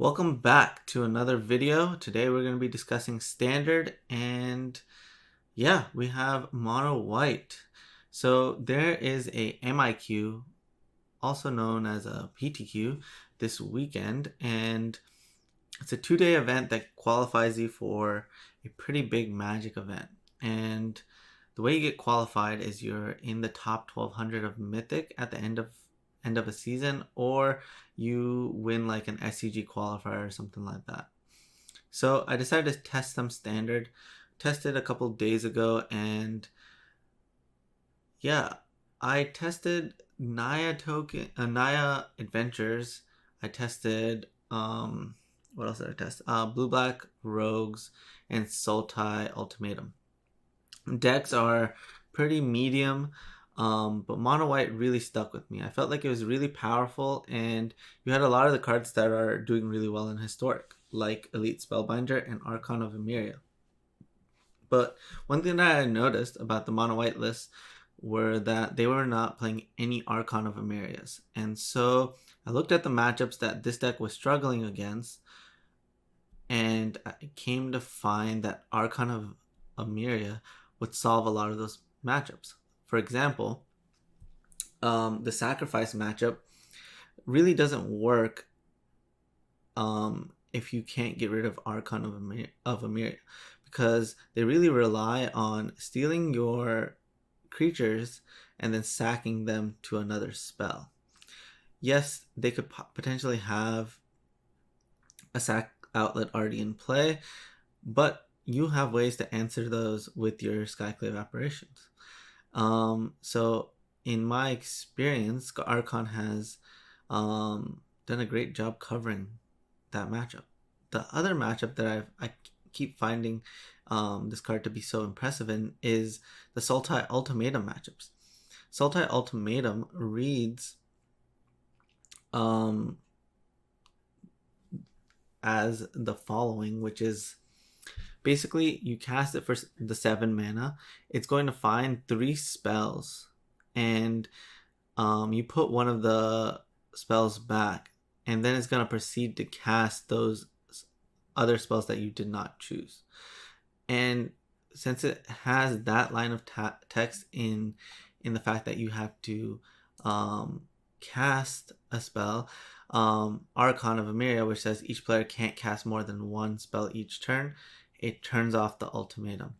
Welcome back to another video. Today we're going to be discussing standard and we have mono white. So there is a MIQ, also known as a PTQ, this weekend, and it's a 2-day event that qualifies you for a pretty big Magic event. And the way you get qualified is you're in the top 1200 of Mythic at the end of a season, or you win like an SCG qualifier or something like that. So I decided to test some standard. Tested a couple days ago, and I tested Naya Adventures. I tested what else did I test? Blue Black Rogues and Sultai Ultimatum. Decks are pretty medium. But mono white really stuck with me. I felt like it was really powerful, and you had a lot of the cards that are doing really well in historic, like Elite Spellbinder and Archon of Emeria. But one thing that I noticed about the mono white list were that they were not playing any Archon of Emerias. And so I looked at the matchups that this deck was struggling against, and I came to find that Archon of Emeria would solve a lot of those matchups. For example, the sacrifice matchup really doesn't work if you can't get rid of Archon of Emeria, because they really rely on stealing your creatures and then sacking them to another spell. Yes, they could potentially have a sack outlet already in play, but you have ways to answer those with your Skyclave Apparitions. So in my experience, Archon has done a great job covering that matchup. The other matchup that I keep finding this card to be so impressive in is the Sultai Ultimatum matchups. Sultai Ultimatum reads as the following, which is basically you cast it for the 7 mana. It's going to find 3 spells, and you put one of the spells back, and then it's going to proceed to cast those other spells that you did not choose. And since it has that line of text in the fact that you have to cast a spell, Archon of Emeria, which says each player can't cast more than 1 spell each turn, it turns off the ultimatum.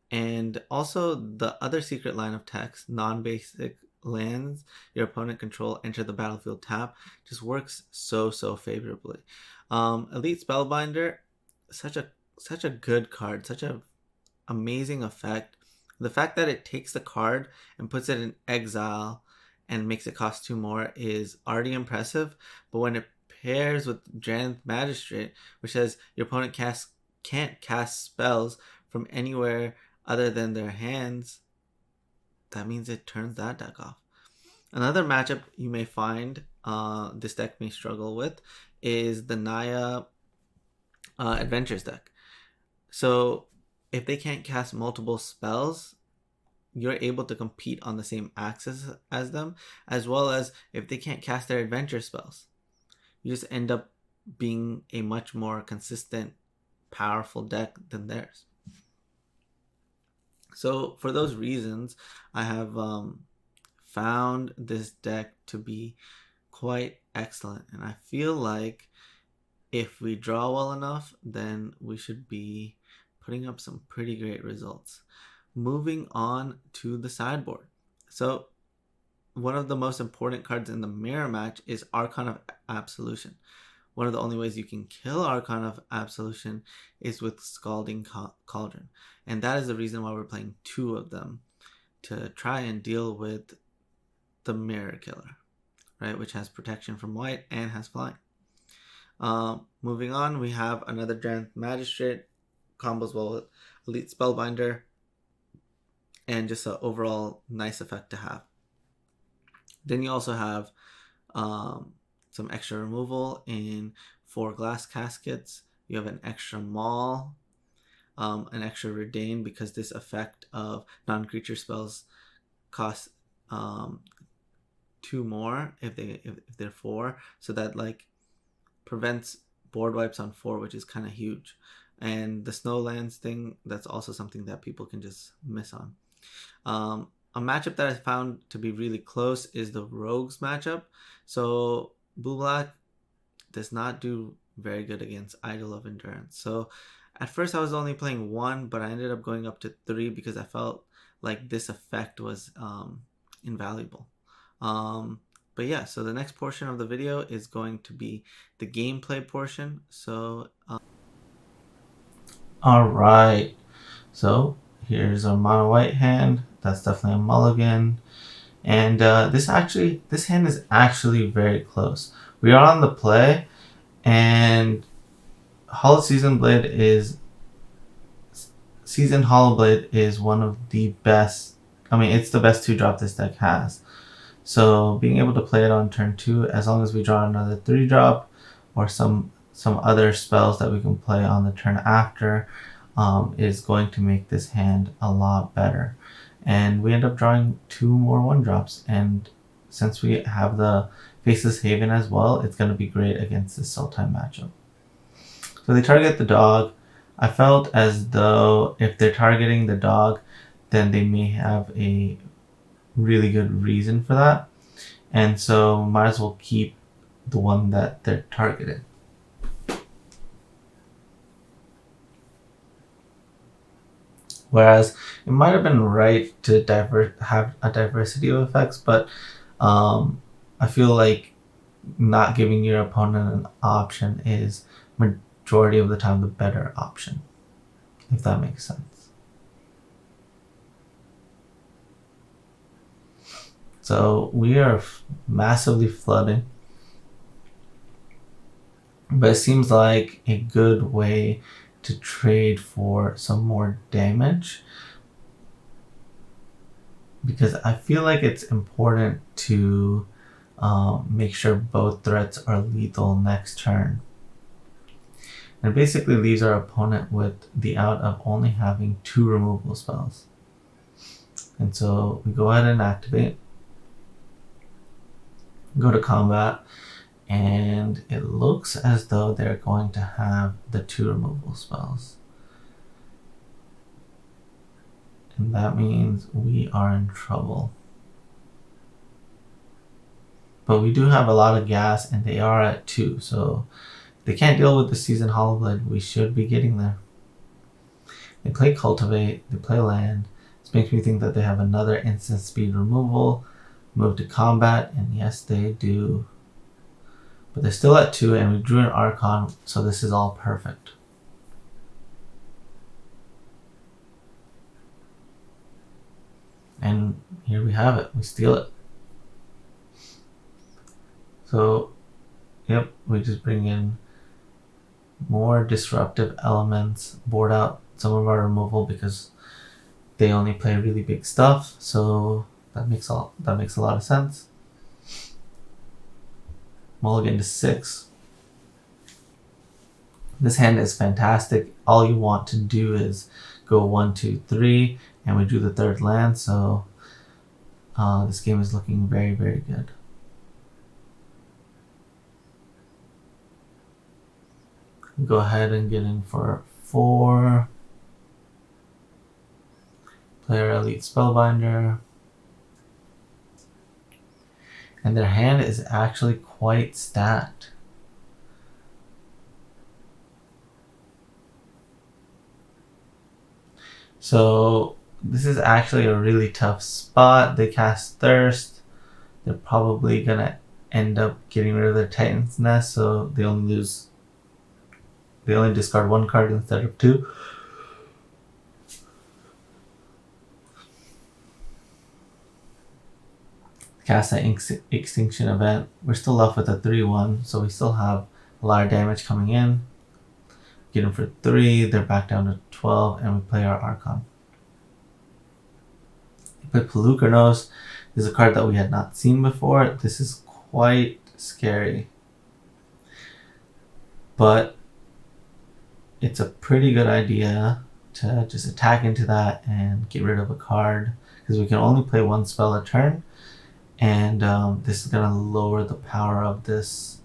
And also the other secret line of text, non-basic lands your opponent control enter the battlefield tap, just works so favorably. Elite Spellbinder, such a good card, such a amazing effect. The fact that it takes the card and puts it in exile and makes it cost 2 more is already impressive, but when it pairs with Drannith Magistrate, which says your opponent can't cast spells from anywhere other than their hands, that means it turns that deck off. Another matchup you may find this deck may struggle with is the Naya Adventures deck. So if they can't cast multiple spells, you're able to compete on the same axis as them, as well as if they can't cast their adventure spells. You just end up being a much more consistent, powerful deck than theirs. So for those reasons, I have found this deck to be quite excellent, and I feel like if we draw well enough, then we should be putting up some pretty great results. Moving on to the sideboard. So one of the most important cards in the mirror match is Archon of Absolution. One of the only ways you can kill Archon of Absolution is with Scalding Cauldron. And that is the reason why we're playing 2 of them, to try and deal with the Mirror Killer, right? Which has protection from white and has flying. Moving on, we have another Drannith Magistrate, combos well with Elite Spellbinder, and just an overall nice effect to have. Then you also have some extra removal in 4 glass caskets. You have an extra Maul, an extra Reidane, because this effect of non-creature spells costs 2 more if they're 4, so that like prevents board wipes on 4, which is kind of huge. And the Snowlands thing, that's also something that people can just miss on. A matchup that I found to be really close is the Rogues matchup. So Blue Black does not do very good against Idol of Endurance. So at first I was only playing 1, but I ended up going up to 3 because I felt like this effect was invaluable. But yeah, so the next portion of the video is going to be the gameplay portion. So all right, so here's our mono white hand. That's definitely a mulligan. And this hand is actually very close. We are on the play, and Seasoned Hallowblade is one of the best. I mean, it's the best 2-drop this deck has. So being able to play it on turn 2, as long as we draw another 3-drop or some other spells that we can play on the turn after, is going to make this hand a lot better. And we end up drawing 2 more 1-drops. And since we have the Faceless Haven as well, it's going to be great against this Sultai matchup. So they target the dog. I felt as though if they're targeting the dog, then they may have a really good reason for that. And so might as well keep the one that they're targeted. Whereas it might have been right to have a diversity of effects, but I feel like not giving your opponent an option is majority of the time the better option, if that makes sense. So we are massively flooding, but it seems like a good way to trade for some more damage, because I feel like it's important to make sure both threats are lethal next turn. And it basically leaves our opponent with the out of only having 2 removal spells. And so we go ahead and activate, go to combat, and it looks as though they're going to have the 2 removal spells. And that means we are in trouble. But we do have a lot of gas, and they are at 2, so if they can't deal with the Seasoned Hallowblade, we should be getting there. They play Cultivate, they play Land. This makes me think that they have another instant speed removal, move to combat, and yes, they do. But they're still at 2, and we drew an Archon, so this is all perfect. And here we have it. We steal it. So, yep, we just bring in more disruptive elements, board out some of our removal because they only play really big stuff. So that makes a lot of sense. Mulligan to 6. This hand is fantastic. All you want to do is go 1, 2, 3, and we drew the 3rd land. So this game is looking very, very good. Go ahead and get in for 4. Play our Elite Spellbinder. And their hand is actually quite stacked. So this is actually a really tough spot. They cast Thirst. They're probably gonna end up getting rid of their Titan's Nest, so they only discard 1 card instead of 2. Cast that Extinction Event. We're still left with a 3/1, so we still have a lot of damage coming in. Get them for 3, they're back down to 12, and we play our Archon. We play Pelukernos. This is a card that we had not seen before. This is quite scary. But it's a pretty good idea to just attack into that and get rid of a card, because we can only play 1 spell a turn, and this is going to lower the power of this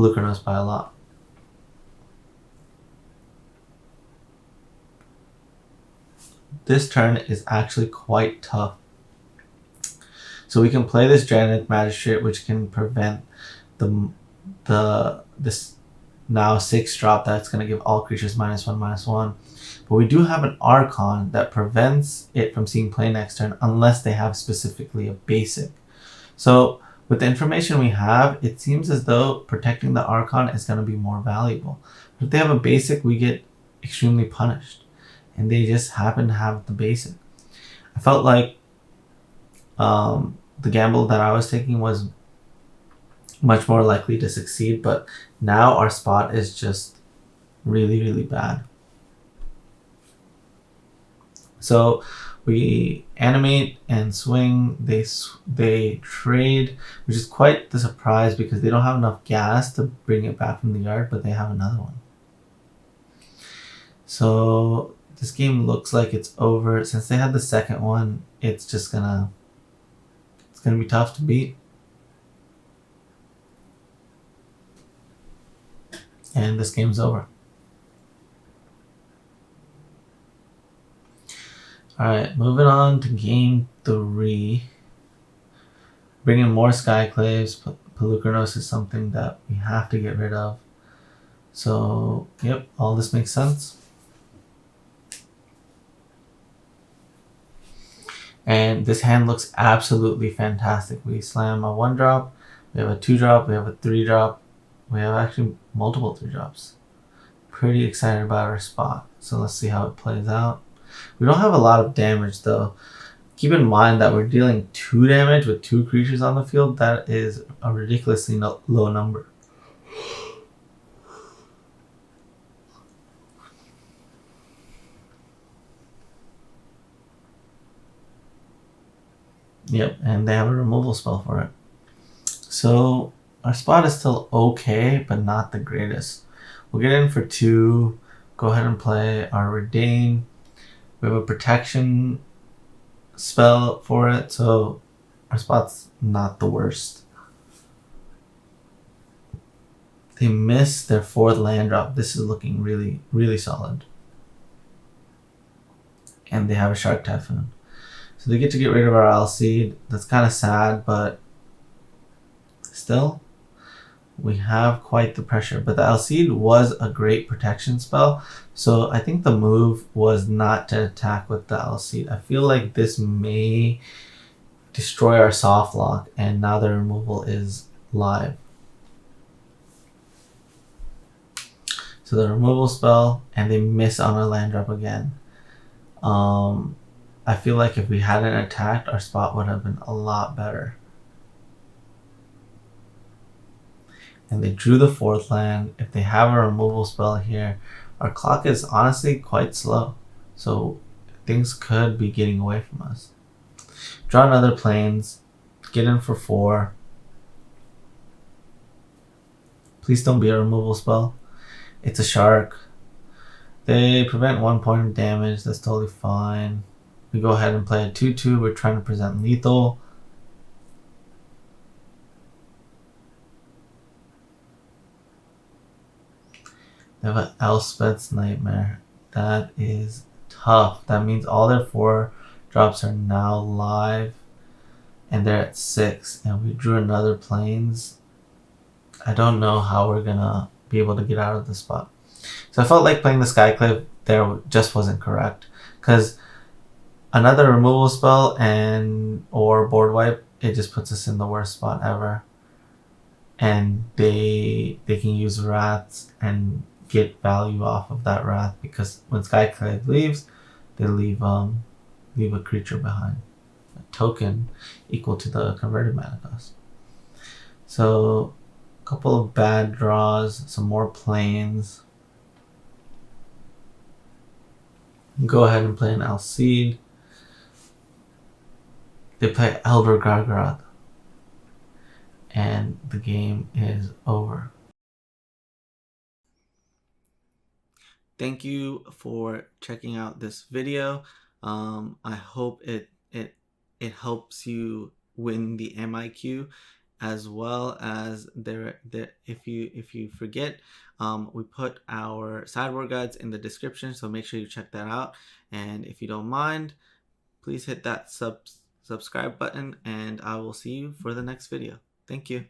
Pelucranos by a lot. This turn is actually quite tough. So we can play this Drannith Magistrate, which can prevent this now 6-drop that's going to give all creatures -1/-1. But we do have an Archon that prevents it from seeing play next turn unless they have specifically a basic. So with the information we have, it seems as though protecting the Archon is going to be more valuable. But if they have a basic, we get extremely punished. And they just happen to have the basic. I felt like the gamble that I was taking was much more likely to succeed, but now our spot is just really, really bad. So we animate and swing. They trade, which is quite the surprise because they don't have enough gas to bring it back from the yard, but they have another one. So this game looks like it's over. Since they had the second one, it's just gonna be tough to beat. And this game's over. Alright, moving on to game 3. Bringing more Skyclaves. Pelucranos is something that we have to get rid of. So, yep, all this makes sense. And this hand looks absolutely fantastic. We slam a 1-drop, we have a 2-drop, we have a 3-drop, we have actually multiple 3-drops. Pretty excited about our spot. So let's see how it plays out. We don't have a lot of damage though. Keep in mind that we're dealing 2 damage with 2 creatures on the field. That is a ridiculously low number. Yep, and they have a removal spell for it. So our spot is still okay, but not the greatest. We'll get in for 2. Go ahead and play our Reidane. We have a protection spell for it, so our spot's not the worst. They missed their 4th land drop. This is looking really, really solid. And they have a Shark Typhoon. So they get to get rid of our Alseid. That's kind of sad, but still, we have quite the pressure. But the Alseid was a great protection spell, so I think the move was not to attack with the Alseid. I feel like this may destroy our soft lock, and now the removal is live. So the removal spell, and they miss on our land drop again. I feel like if we hadn't attacked, our spot would have been a lot better. And they drew the 4th land. If they have a removal spell here, our clock is honestly quite slow. So things could be getting away from us. Draw another plains. Get in for 4. Please don't be a removal spell. It's a shark. They prevent 1 point of damage. That's totally fine. We go ahead and play a 2/2. We're trying to present lethal. They have an Elspeth's Nightmare. That is tough. That means all their 4 drops are now live. And they're at 6. And we drew another plains. I don't know how we're going to be able to get out of this spot. So I felt like playing the Skyclave there just wasn't correct. Because another removal spell or board wipe, it just puts us in the worst spot ever. And they can use Wraths and get value off of that Wrath, because when Skyclave leaves, they leave a creature behind. A token equal to the converted mana cost. So a couple of bad draws, some more plains. Go ahead and play an Alseid. They play Elder Gargaroth. And the game is over. Thank you for checking out this video. I hope it helps you win the MIQ. as well as if you forget, we put our sideboard guides in the description, so make sure you check that out. And if you don't mind, please hit that subscribe button, and I will see you for the next video. Thank you.